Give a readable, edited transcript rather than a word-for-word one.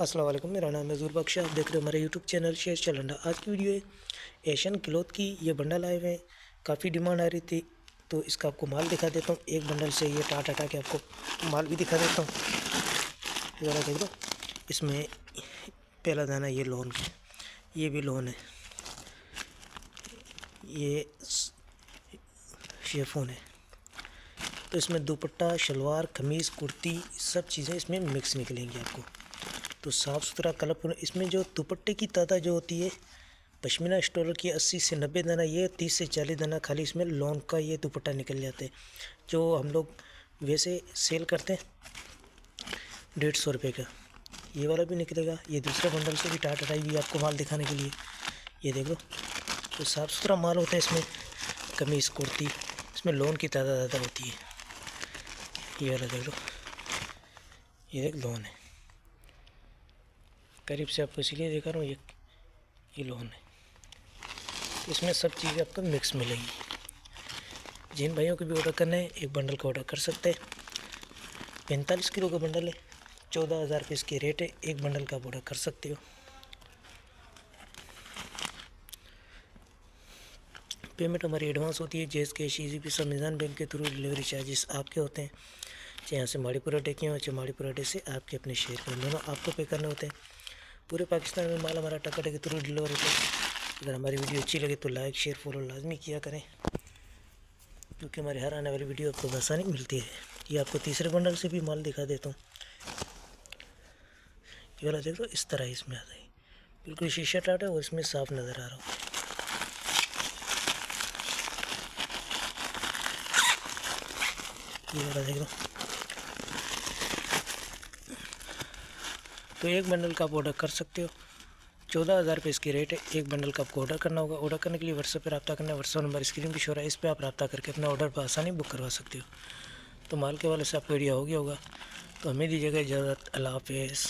अस्सलाम वालेकुम, मेरा नाम है ज़ूर बख्श। आप देख रहे हो हमारे यूट्यूब चैनल शेर चलंडा। आज की वीडियो है एशियन क्लॉथ की। ये बंडल आए हुए हैं, काफ़ी डिमांड आ रही थी तो इसका आपको माल दिखा देता हूँ। एक बंडल से ये टाट हटा के आपको माल भी दिखा देता हूँ। ज़रा देख लो, इसमें पहला दाना ये लोन है, ये भी लोन है, ये शेफोन है। तो इसमें दुपट्टा, शलवार, कमीज़, कुर्ती सब चीज़ें इसमें मिक्स निकलेंगी आपको। तो साफ़ सुथरा कलरफुल। इसमें जो दुपट्टे की तादाद जो होती है पश्मीना स्टोलर की 80 से 90 दाना, ये 30 से 40 दाना खाली इसमें लॉन का ये दुपट्टा निकल जाते हैं, जो हम लोग वैसे सेल करते हैं 150 रुपये का। ये वाला भी निकलेगा। ये दूसरे बंडल से भी टाट हटाई हुई आपको माल दिखाने के लिए। ये देखो, तो साफ़ सुथरा माल होता है इसमें। कमीज़, कुर्ती, इसमें लोन की तादाद ज़्यादा होती है। ये वाला देख लो, ये देख लोन है। करीब से आपको इसीलिए दिखा रहा हूँ, ये लोन है। इसमें सब चीज़ें आपको मिक्स मिलेंगी। जिन भाइयों को भी ऑर्डर करना है एक बंडल का ऑर्डर कर सकते हैं। 45 किलो का बंडल है, 14,000 रुपये इसकी रेट है। एक बंडल का आप ऑर्डर कर सकते हो। पेमेंट हमारी एडवांस होती है, जैस cash, easy P, Amazon bank के थ्रू। डिलीवरी चार्जेस आपके होते हैं, चाहे यहाँ से माड़ीपुरा डे के हों, चाहे माड़ीपुरा डे से आपके अपने शहर के, दोनों आपको पे करने होते हैं। पूरे पाकिस्तान में माल हमारा टका के थ्रू डिलीवर होता है। अगर हमारी वीडियो अच्छी लगे तो लाइक, शेयर, फॉलो लाजमी किया करें, क्योंकि हमारे हर आने वाली वीडियो आपको आसानी मिलती है। ये आपको तीसरे बंडल से भी माल दिखा देता हूँ। ये वाला देखो, इस तरह इसमें आता है, बिल्कुल शीशा टाट है और इसमें साफ नज़र आ रहा हो। ये वाला देख लो। तो एक बंडल का आप ऑर्डर कर सकते हो। 14,000 रुपये इसकी रेट है। एक बंडल का आपको ऑर्डर करना होगा। ऑर्डर करने के लिए व्हाट्सएप पर रब्ता करना है। व्हाट्सएप नंबर स्क्रीन पर शो रहा है, इस पर आप रब्ता करके अपना ऑर्डर पर आसानी बुक करवा सकते हो। तो माल के वाले से आपको आइडिया हो गया होगा। तो हमें दीजिएगा इजाज़त। अल्लाह हाफ़िज़।